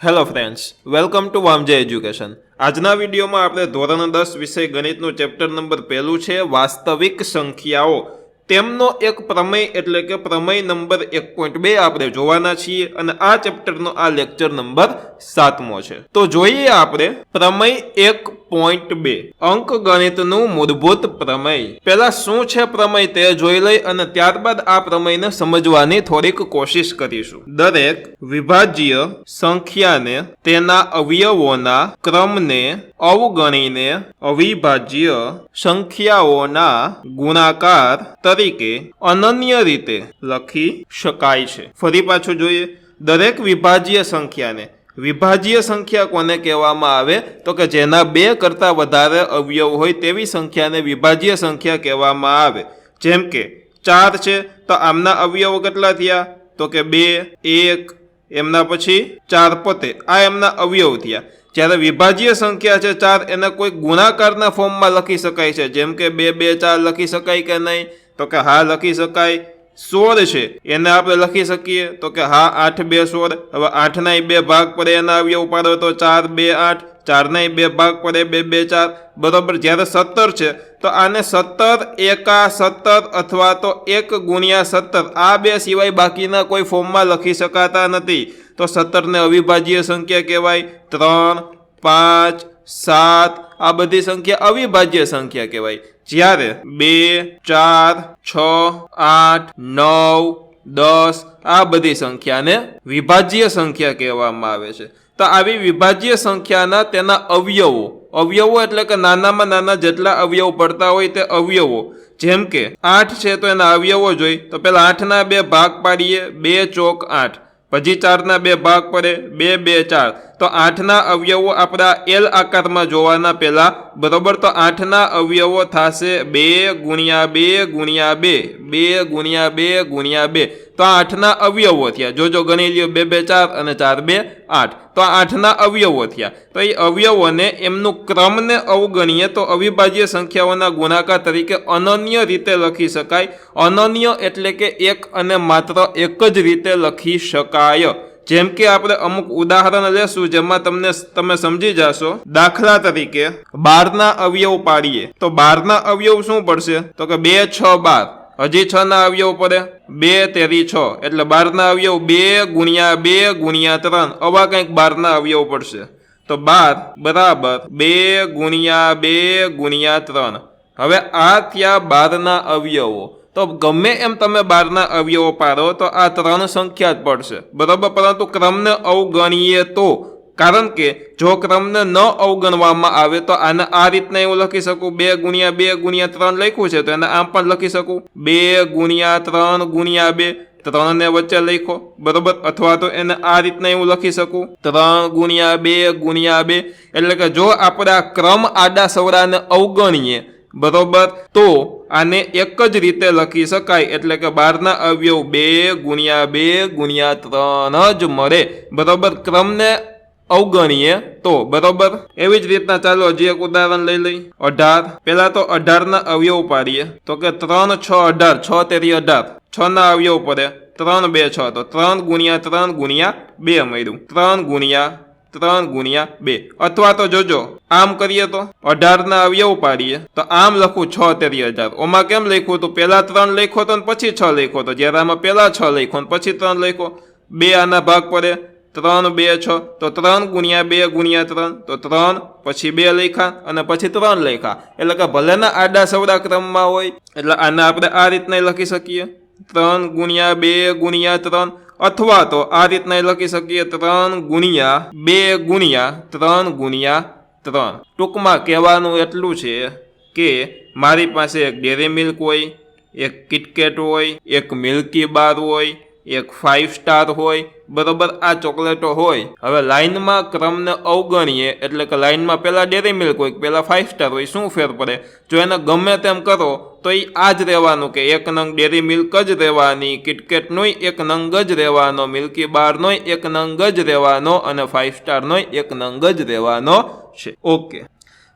Hello friends, welcome to Vamje education. આજના વિડીયોમાં આપણે ધોરણ 10 વિષય ગણિતનું ચેપ્ટર નંબર 1 છે વાસ્તવિક સંખ્યાઓ, તેમનો એક પ્રમેય એટલે કે પ્રમેય નંબર 1.2 આપણે જોવાના છીએ અને આ ચેપ્ટરનો આ લેક્ચર નંબર 7મો છે। તો જોઈએ આપણે પ્રમેય 1.2 અંક ગણિતનું મૂળભૂત પ્રમેય। પહેલા શું છે પ્રમેય તે જોઈ લઈ અને ત્યારબાદ આ પ્રમેયને સમજવાની થોડીક કોશિશ કરીશું। દરેક વિભાજ્ય સંખ્યાને તેના અવયવોના ક્રમને અવગણીને અવિભાજ્ય સંખ્યાઓના ગુણાકાર તરીકે અનન્ય રીતે લખી શકાય છે। ફરી પાછું જોઈએ, દરેક વિભાજ્ય સંખ્યાને, વિભાજ્ય સંખ્યા કોને કહેવામાં આવે તો કે જેના 2 કરતા વધારે અવયવ હોય તેવી સંખ્યાને વિભાજ્ય સંખ્યા કહેવામાં આવે। જેમ કે 4 છે તો આમના અવયવ કેટલા થયા તો કે 2, 1, એમના પછી 4 પોતે, આ એમના અવયવ થયા। જ્યારે વિભાજ્ય સંખ્યા છે 4 એને કોઈ ગુણાકારના ફોર્મમાં લખી શકાય છે, જેમ કે 2, 2, 4 લખી શકાય કે નહીં તો કે હા લખી શકાય। 16 છે એને આપણે લખી શકીએ તો કે હા 8, 2, 16। હવે 8 ના 2 ભાગ પડે એના અવયવ પાડો તો 4, 2, 8, 4 ના 2 ભાગ પડે 2, 2, 4 બરોબર। જ્યારે 17 છે તો આને 17 એકા 17 અથવા તો 1 ગુણ્યા 17 આ બે સિવાય બાકીના કોઈ ફોર્મમાં લખી શકાતા નથી, તો 17 ને અવિભાજ્ય સંખ્યા કહેવાય। 3, 5, 7 આ બધી સંખ્યા અવિભાજ્ય સંખ્યા કહેવાય। જ્યારે 2, 4, 6, 8, 9, 10 આ બધી સંખ્યાને વિભાજ્ય સંખ્યા કહેવામાં આવે છે। તો આવી વિભાજ્ય સંખ્યાના તેના અવયવો એટલે કે નાનામાં નાના જેટલા અવયવ પડતા હોય તે અવયવો, જેમ કે 8 છે તો એના અવયવો જોઈ તો પેલા 8 ના 2 ભાગ પાડીએ, 2 ચોક 8, પછી 4 ના 2 ભાગ પડે 2, 2, 4, તો 8 ના અવયવો આપણા એલ આકારમાં જોવાના પેલા બરોબર। તો 8 ના અવયવો થશે 2 ગુણ્યા 2 ગુણ્યા 2, 2 ગુણ્યા 2 ગુણ્યા 2, તો 8 ના અવયવો થયા। જોજો ગણી લ્યો, 2, 2, 4 અને 4, 2, 8, તો 8 ના અવયવો થયા। તો એ અવયવોને એમનું ક્રમને અવગણીએ તો અવિભાજ્ય સંખ્યાઓના ગુણાકાર તરીકે અનન્ય રીતે લખી શકાય। અનન્ય એટલે કે એક અને માત્ર એક જ રીતે લખી શકાય। જેમ કે આપણે અમુક ઉદાહરણ લેશું જેમાં તમે સમજી જશો। દાખલા તરીકે 12 ના અવયવ પાડીએ તો 12 ના અવયવ શું પડશે તો કે 2, 6, 12, હજી 6 ના અવયવ પડે 2, 3, 6, એટલે 12 ના અવયવ 2 ગુણ્યા 2 ગુણ્યા 3 આવા કંઈક 12 ના અવયવ પડશે। તો 12 બરાબર 2 ગુણ્યા 2 ગુણ્યા 3। હવે આ થયા 12 ના અવયવો। તો ગમે એમ તમે 12 ના અવયવો પાડો તો આ 3 સંખ્યા જ પડશે બરાબર, પરંતુ ક્રમને અવગણીએ તો, કારણ કે જો ક્રમને ન અવગણવામાં આવે તો આને આ રીતના એવું લખી શકું, 2 ગુણ્યા 2 ગુણ્યા 3 લખ્યું છે તો એને આમ પણ લખી શકું, 2 ગુણ્યા 3 ગુણ્યા 2, 3 ને વચ્ચે લખો બરોબર, અથવા તો એને આ રીતના એવું લખી શકું 3 ગુણ્યા 2 ગુણ્યા 2, એટલે કે જો આપણે આ ક્રમ આડા સવડાને અવગણીએ બરોબર તો આને એક જ રીતે લખી શકાય, એટલે કે 12 ના અવયવ 2 ગુણ્યા 2 ગુણ્યા 3 જ મળે બરોબર, ક્રમને અવગણીએ તો બરોબર। એવી જ રીતના ચાલો હજી એક ઉદાહરણ લઈ લઈ। 18, પેલા તો 18 ના અવયવ પાડીએ તો કે 3, 6, 18, 6 તેરી 18, 6 ના અવયવ પડે 3, 2, 6, તો 3 ગુણ્યા 3 ગુણ્યા 2 મળ્યું, 3 ગુણ્યા 3 ગુણ્યા 2, અથવા તો જોજો આમ કરીએ તો 18 ના અવયવ પાડીએ તો આમ લખું 6 તેરી 18, ઓમાં કેમ લખ્યું તો પેલા 3 લખ્યો તો પછી 6 લખ્યો તો, જ્યારે આમાં પેલા 6 લખ્યો ને પછી 3 લખ્યો, 2 આના ભાગ પડે 3, 2, 6, તો 3 ગુણ્યા 2 ગુણ્યા 3, તો 3 પછી 2 લખ્યા અને પછી 3 લખ્યા, એટલે કે ભલેના આડા સવડા ક્રમમાં હોય એટલે આને આપણે આ રીતના લખી શકીએ 3 ગુણ્યા 2 ગુણ્યા 3, અથવા તો આ રીતના લખી શકીએ 3 ગુણ્યા 2 ગુણ્યા 3 ગુણ્યા 3। ટૂંકમાં કહેવાનું એટલું છે કે મારી પાસે એક ડેરી મિલ્ક હોય, એક કિટકેટ હોય, એક મિલ્કી બાર હોય, એક 5 સ્ટાર હોય બરોબર, આ ચોકલેટો હોય। હવે લાઈનમાં ક્રમને અવગણીએ એટલે કે લાઈનમાં પેલા ડેરી મિલ્ક હોય પેલા 5 સ્ટાર હોય, શું ફેર પડે? જો એને ગમે તેમ કરો તો એ આ જ રહેવાનું કે એક નંગ ડેરી મિલ્ક જ રહેવાની, કિટકેટનોય એક નંગ જ રહેવાનો, મિલ્કી બારનોય એક નંગ જ રહેવાનો અને 5 સ્ટારનોય એક નંગ જ રહેવાનો છે। ઓકે,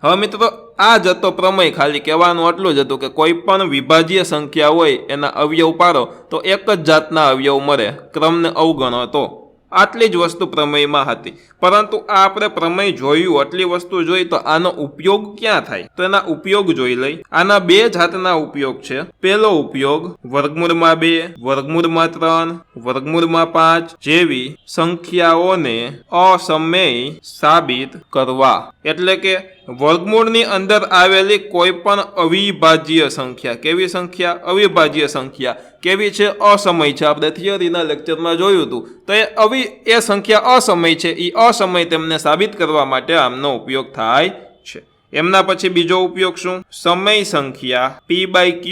હવે મિત્રો આ જ હતો પ્રમેય, ખાલી કહેવાનું આટલું જ હતું કે કોઈ પણ વિભાજ્ય સંખ્યા હોય એના અવયવ પાડો તો એક જ જાતના અવયવ મળે, ક્રમને અવગણો તો આટલી જ વસ્તુ પ્રમેયમાં હતી, પરંતુ આ આપણે પ્રમેય જોયું, આટલી વસ્તુ જોઈ, તો આનો ઉપયોગ ક્યાં થાય? તો એના ઉપયોગ જોઈ લઈ. આના બે જાતના ઉપયોગ છે. પહેલો ઉપયોગ વર્ગમૂળમાં 2, વર્ગમૂળમાં 3, વર્ગમૂળમાં 5 જેવી સંખ્યાઓને અસમય સાબિત કરવા. એટલે કે વર્ગમૂળની અંદર આવેલી કોઈ પણ અવિભાજ્ય સંખ્યા, કેવી સંખ્યા? અવિભાજ્ય સંખ્યા. કેવી છે? અસમય છે. આપણે થિયરીના લેક્ચરમાં જોયું હતું. તો એ સંખ્યા અસમય છે, એ અસમય તેમને સાબિત કરવા માટે આમનો ઉપયોગ થાય છે. એમના પછી બીજો ઉપયોગ શું? સમય સંખ્યા p/q,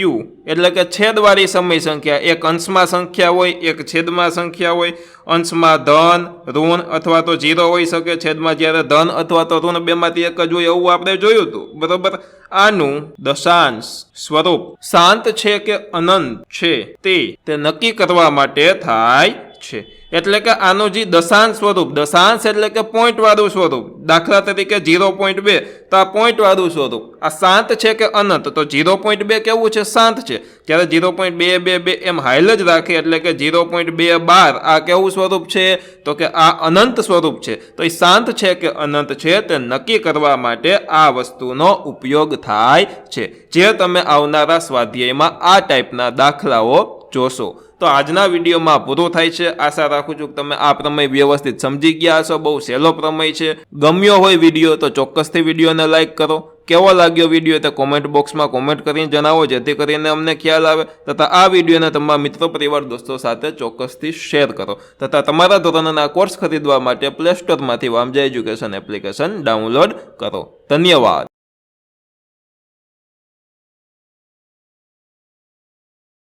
એટલે કે છેદવાળી સમય સંખ્યા. એક અંશમાં સંખ્યા હોય, એક છેદમાં સંખ્યા હોય. અંશમાં ધન, ઋણ અથવા તો 0 હોઈ શકે, છેદમાં જ્યારે ધન અથવા તો ઋણ બેમાંથી એક જ હોય, એવું આપણે જોયું હતું, બરોબર. આનું દશાંશ સ્વરૂપ શાંત છે કે અનંત છે તે નક્કી કરવા માટે થાય છે. એટલે કે આનું જે દશાંશ સ્વરૂપ, દશાંશ એટલે કે પોઈન્ટ વાળું સ્વરૂપ, દાખલા તરીકે 0.2, તો આ પોઈન્ટ વાળું સ્વરૂપ આ શાંત છે કે અનંત? તો 0.2 કેવું છે? શાંત છે. ત્યારે 0.222 એમ હાઈલ જ રાખે, એટલે કે 0.212 આ કેવું સ્વરૂપ છે? તો કે આ અનંત સ્વરૂપ છે. તો એ શાંત છે કે અનંત છે તે નક્કી કરવા માટે આ વસ્તુનો ઉપયોગ થાય છે, જે તમે આવનારા સ્વાધ્યાયમાં આ ટાઈપના દાખલાઓ જોશો. તો આજના વિડીયોમાં પૂરો થાય છે. આશા રાખું છું કે તમે આ પ્રમેય વ્યવસ્થિત સમજી ગયા હશો. બહુ સહેલો પ્રમેય છે. ગમ્યો હોય વિડીયો તો ચોક્કસથી વિડીયોને લાઇક કરો. કેવો લાગ્યો વિડીયો તે કોમેન્ટ બોક્સમાં કોમેન્ટ કરીને જણાવો, જેથી કરીને અમને ખ્યાલ આવે. તથા આ વિડીયોને તમારા મિત્રો, પરિવાર, દોસ્તો સાથે ચોક્કસથી શેર કરો. તથા તમારા ધોરણના કોર્સ ખરીદવા માટે પ્લે સ્ટોરમાંથી વામજા એજ્યુકેશન એપ્લિકેશન ડાઉનલોડ કરો. ધન્યવાદ.